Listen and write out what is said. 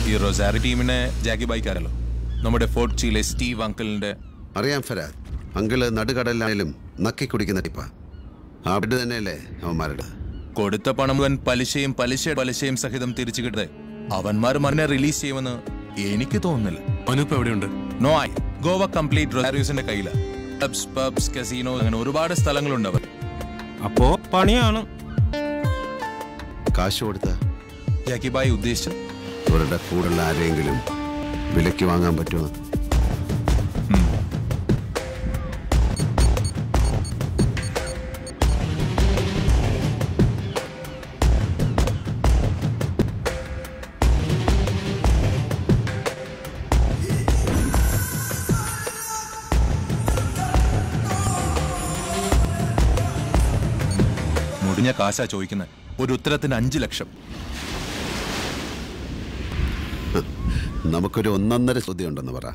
ഈ റൊസാരി ടീമിനെ ജാക്കി ബൈക്കാരല്ലോ, നമ്മുടെ ഫോർട്ട് ചീലെ സ്റ്റീവ് അങ്കിളിന്റെ. അറിയാം ഫരാദ്, അങ്കിള് നടുകടലിലായാലും നക്കി കുടിക്കുന്ന ടൈപ്പാ. അവിടെ തന്നെയല്ലേ അവന്മാരുടെ കൊടുത്ത പണം മുഴുവൻ പലിശയും സഹിതം തിരിച്ചു കിട്ടേ അവന്മാർ മന്നെ റിലീസ് ചെയ്യുമെന്ന് എനിക്ക് തോന്നുന്നില്ല. അനൂപ് എവിടെയുണ്ട്? നോ ഐ ഗോവ കംപ്ലീറ്റ് റൊസാരിയോസിന്റെ കയ്യില. ക്ലബ്സ്, പബ്സ്, കസിനോ, അങ്ങനെ ഒരുപാട് സ്ഥലങ്ങളുണ്ട് അവർ. അപ്പോ പണിയാണ്. കാശ് കൊടുത്ത ജാക്കി ബായ് ഉദ്ദേശിച്ച അവരുടെ കൂടുള്ള ആരെങ്കിലും വിലയ്ക്ക് വാങ്ങാൻ പറ്റുമോ? മുടിഞ്ഞ കാശാ ചോദിക്കുന്നത്. ഒരു ഉത്തരത്തിന് 5 ലക്ഷം. നമുക്കൊരു 1.5 ചോദ്യം ഉണ്ടെന്ന് പറ.